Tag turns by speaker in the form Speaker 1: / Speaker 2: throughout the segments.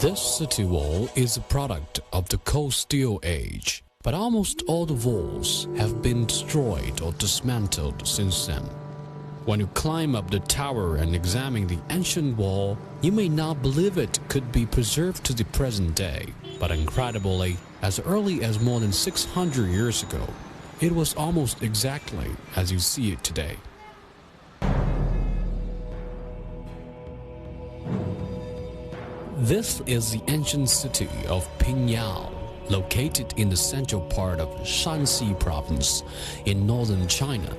Speaker 1: This city wall is a product of the Cold Steel Age, but almost all the walls have been destroyed or dismantled since then. When you climb up the tower and examine the ancient wall, you may not believe it could be preserved to the present day, but incredibly, as early as more than 600 years ago, it was almost exactly as you see it today. This is the ancient city of Pingyao, located in the central part of Shanxi province in northern China.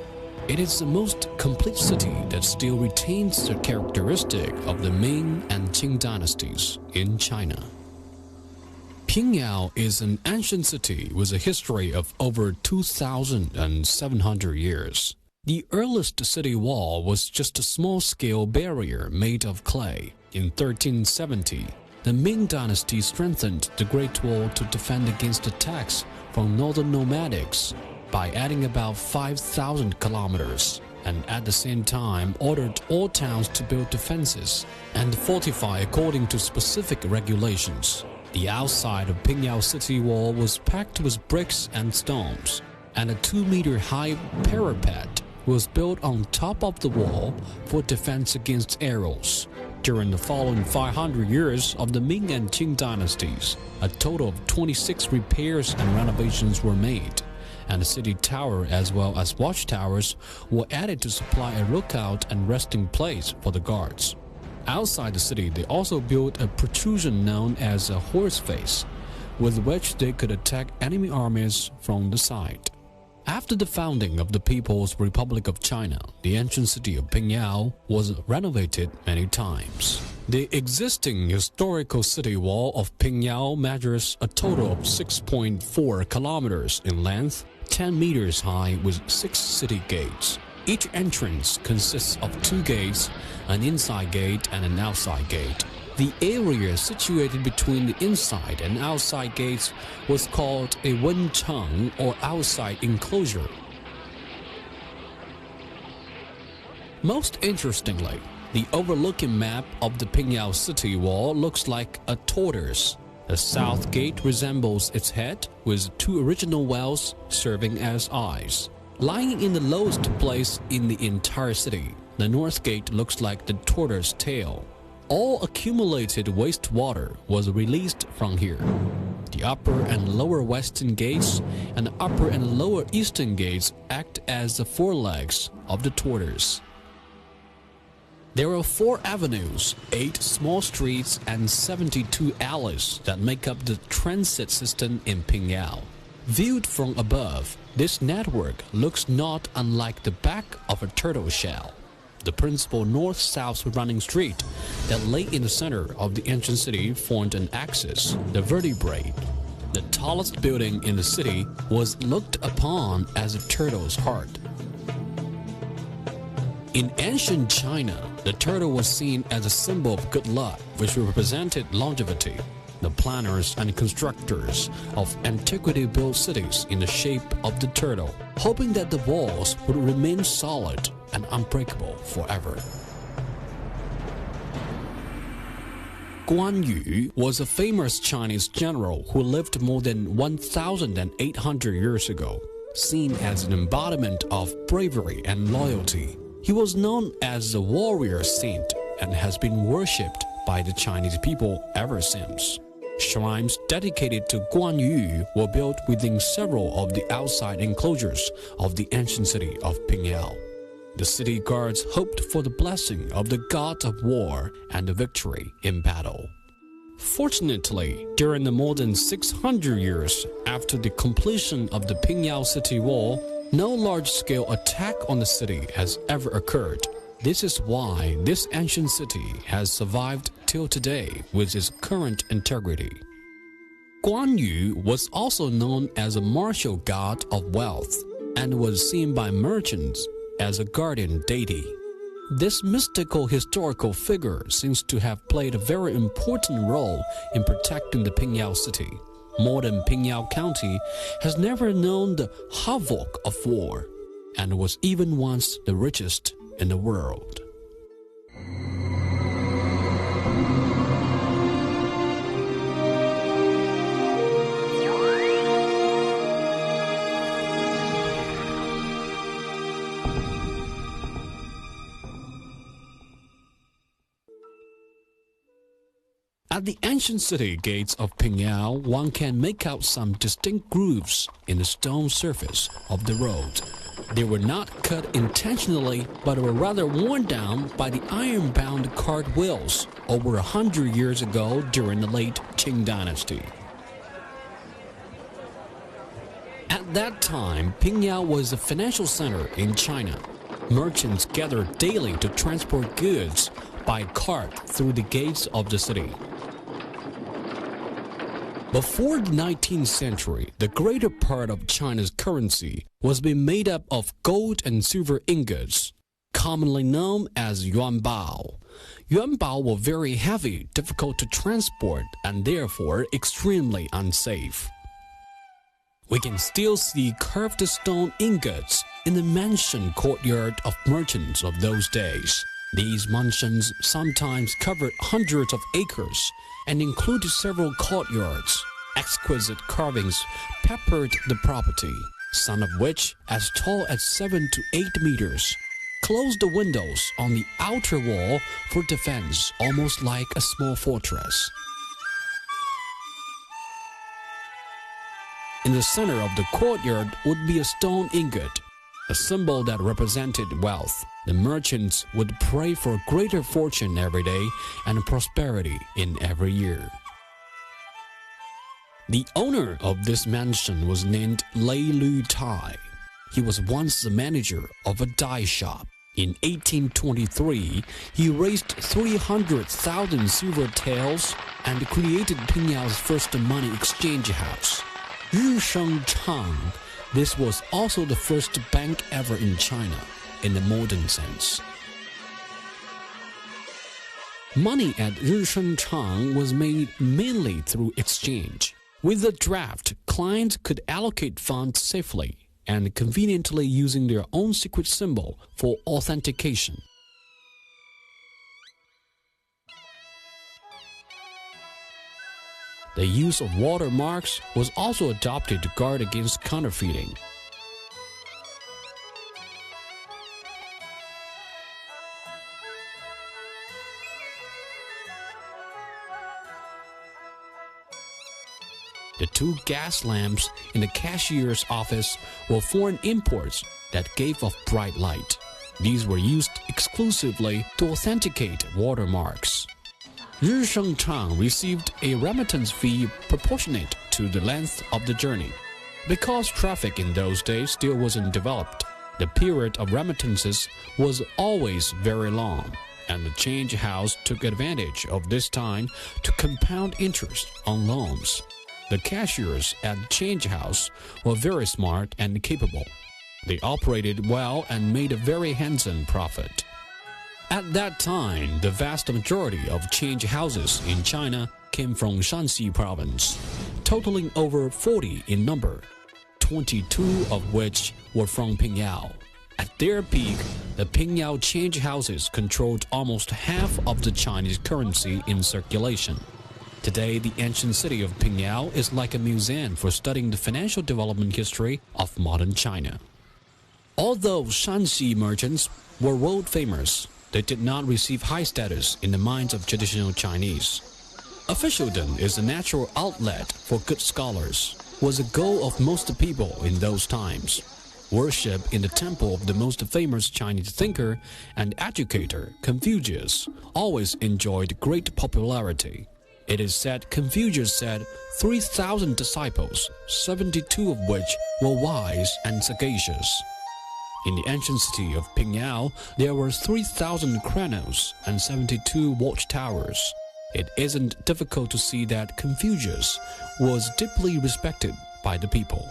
Speaker 1: It is the most complete city that still retains the characteristic of the Ming and Qing dynasties in China. Pingyao is an ancient city with a history of over 2,700 years. The earliest city wall was just a small-scale barrier made of clay. In 1370, the Ming dynasty strengthened the Great Wall to defend against attacks from northern nomadics by adding about 5,000 kilometers, and at the same time ordered all towns to build defenses and fortify according to specific regulations. The outside of Pingyao city wall was packed with bricks and stones, and a 2-meter-high parapet was built on top of the wall for defense against arrows. During the following 500 years of the Ming and Qing dynasties, a total of 26 repairs and renovations were made, and the city tower as well as watchtowers were added to supply a lookout and resting place for the guards. Outside the city, they also built a protrusion known as a horse face, with which they could attack enemy armies from the side. After the founding of the People's Republic of China, the ancient city of Pingyao was renovated many times. The existing historical city wall of Pingyao measures a total of 6.4 kilometers in length, 10 meters high with 6 city gates. Each entrance consists of 2 gates, an inside gate and an outside gate. The area situated between the inside and outside gates was called a wencheng, or outside enclosure. Most interestingly, the overlooking map of the Pingyao city wall looks like a tortoise. The south gate resembles its head, with 2 original wells serving as eyes. Lying in the lowest place in the entire city, the north gate looks like the tortoise tail. All accumulated wastewater was released from here. The upper and lower western gates and the upper and lower eastern gates act as the forelegs of the tortoise. There are 4 avenues, 8 small streets, and 72 alleys that make up the transit system in Pingyao. Viewed from above, this network looks not unlike the back of a turtle shell. The principal north-south running street that lay in the center of the ancient city formed an axis, the vertebrae. The tallest building in the city was looked upon as a turtle's heart. In ancient China, the turtle was seen as a symbol of good luck, which represented longevity. The planners and constructors of antiquity built cities in the shape of the turtle, hoping that the walls would remain solid and unbreakable forever. Guan Yu was a famous Chinese general who lived more than 1,800 years ago, seen as an embodiment of bravery and loyalty. He was known as the warrior saint and has been worshipped by the Chinese people ever since. Shrines dedicated to Guan Yu were built within several of the outside enclosures of the ancient city of Pingyao. The city guards hoped for the blessing of the god of war and the victory in battle. Fortunately, during the more than 600 years after the completion of the Pingyao city wall, no large-scale attack on the city has ever occurred. This is why this ancient city has survived till today with its current integrity. Guan Yu was also known as a martial god of wealth and was seen by merchants as a guardian deity. This mystical historical figure seems to have played a very important role in protecting the Pingyao city. Modern Pingyao County has never known the havoc of war and was even once the richest in the world. At the ancient city gates of Pingyao, one can make out some distinct grooves in the stone surface of the road. They were not cut intentionally, but were rather worn down by the iron-bound cart wheels over 100 years ago during the late Qing dynasty. At that time, Pingyao was a financial center in China. Merchants gathered daily to transport goods by cart through the gates of the city. Before the 19th century, the greater part of China's currency was being made up of gold and silver ingots, commonly known as yuanbao. Yuanbao were very heavy, difficult to transport, and therefore extremely unsafe. We can still see curved stone ingots in the mansion courtyard of merchants of those days. These mansions sometimes covered hundreds of acres and included several courtyards. Exquisite carvings peppered the property, some of which as tall as 7 to 8 meters. Closed the windows on the outer wall for defense, almost like a small fortress. In the center of the courtyard would be a stone ingot, a symbol that represented wealth. The merchants would pray for greater fortune every day and prosperity in every year. The owner of this mansion was named Lei Lu Tai. He was once the manager of a dye shop. In 1823, he raised 300,000 silver taels and created Pingyao's first money exchange house. Risheng Chang. This was also the first bank ever in China, in the modern sense. Money at Risheng Chang was made mainly through exchange. With the draft, clients could allocate funds safely and conveniently using their own secret symbol for authentication. The use of watermarks was also adopted to guard against counterfeiting. The 2 gas lamps in the cashier's office were foreign imports that gave off bright light. These were used exclusively to authenticate watermarks. Risheng Chang received a remittance fee proportionate to the length of the journey. Because traffic in those days still wasn't developed, the period of remittances was always very long, and the change house took advantage of this time to compound interest on loans. The cashiers at the change house were very smart and capable. They operated well and made a very handsome profit. At that time, the vast majority of change houses in China came from Shanxi province, totaling over 40 in number, 22 of which were from Pingyao. At their peak, the Pingyao change houses controlled almost half of the Chinese currency in circulation. Today, the ancient city of Pingyao is like a museum for studying the financial development history of modern China. Although Shanxi merchants were world famous, they did not receive high status in the minds of traditional Chinese. Officialdom is a natural outlet for good scholars, was a goal of most people in those times. Worship in the temple of the most famous Chinese thinker and educator, Confucius, always enjoyed great popularity. It is said Confucius had 3,000 disciples, 72 of which were wise and sagacious. In the ancient city of Pingyao, there were 3,000 cranos and 72 watchtowers. It isn't difficult to see that Confucius was deeply respected by the people.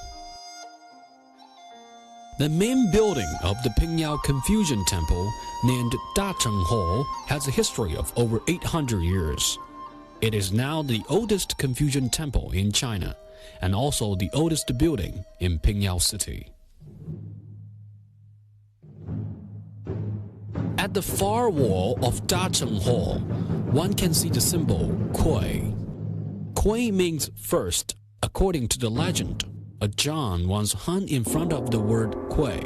Speaker 1: The main building of the Pingyao Confucian Temple, named Dacheng Hall, has a history of over 800 years. It is now the oldest Confucian temple in China, and also the oldest building in Pingyao City. At the far wall of Dacheng Hall, one can see the symbol Kui. Kui means first, according to the legend. A John once hung in front of the word Kui,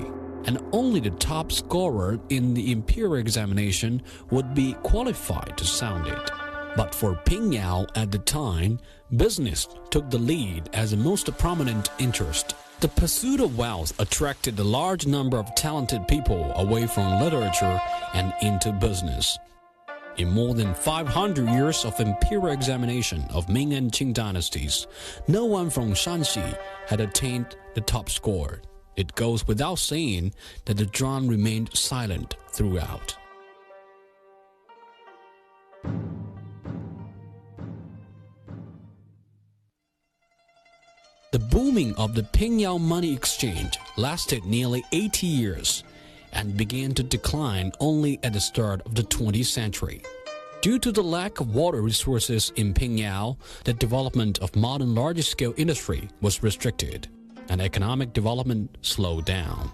Speaker 1: and only the top scorer in the imperial examination would be qualified to sound it. But for Pingyao at the time, business took the lead as the most prominent interest. The pursuit of wealth attracted a large number of talented people away from literature and into business. In more than 500 years of imperial examination of Ming and Qing dynasties, no one from Shanxi had attained the top score. It goes without saying that the Zhuang remained silent throughout. The booming of the Pingyao money exchange lasted nearly 80 years and began to decline only at the start of the 20th century. Due to the lack of water resources in Pingyao, the development of modern large-scale industry was restricted, and economic development slowed down.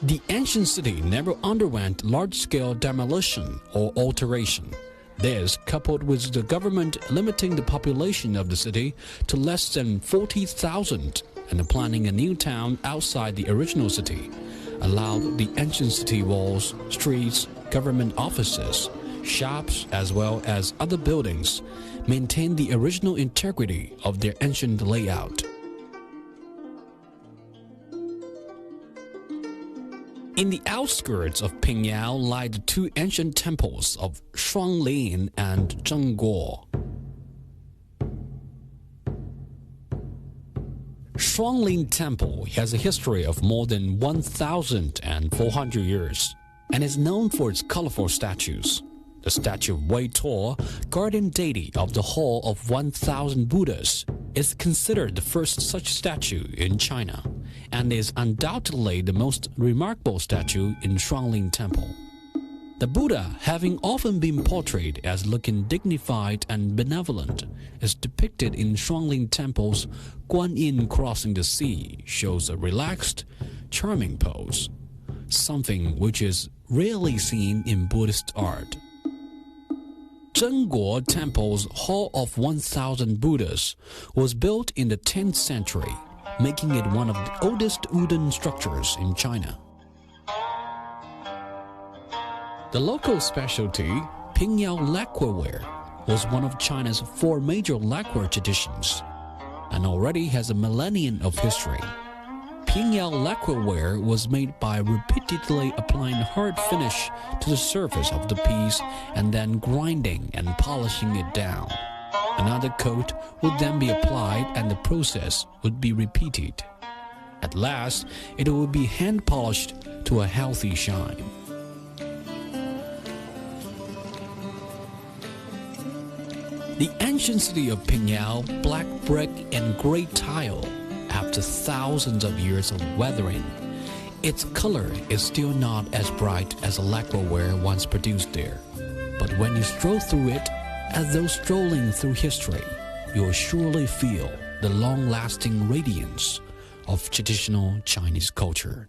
Speaker 1: The ancient city never underwent large-scale demolition or alteration. This, coupled with the government limiting the population of the city to less than 40,000 and planning a new town outside the original city, allowed the ancient city walls, streets, government offices, shops, as well as other buildings maintain the original integrity of their ancient layout. In the outskirts of Pingyao lie the two ancient temples of Shuanglin and Zhengguo. Shuanglin Temple has a history of more than 1,400 years and is known for its colorful statues. The statue of Wei To, guardian deity of the Hall of 1,000 Buddhas, is considered the first such statue in China and is undoubtedly the most remarkable statue in Shuanglin Temple. The Buddha, having often been portrayed as looking dignified and benevolent, is depicted in Shuanglin Temple's Guan Yu crossing the sea, shows a relaxed, charming pose, something which is rarely seen in Buddhist art. Zhengguo Temple's Hall of 1,000 Buddhas was built in the 10th century, making it one of the oldest wooden structures in China. The local specialty, Pingyao lacquerware, was one of China's 4 major lacquer traditions and already has a millennium of history. Pingyao lacquerware was made by repeatedly applying hard finish to the surface of the piece and then grinding and polishing it down. Another coat would then be applied and the process would be repeated. At last, it would be hand polished to a healthy shine. The ancient city of Pingyao, black brick and gray tile, after thousands of years of weathering, its color is still not as bright as the lacquerware once produced there. But when you stroll through it, as though strolling through history, you will surely feel the long-lasting radiance of traditional Chinese culture.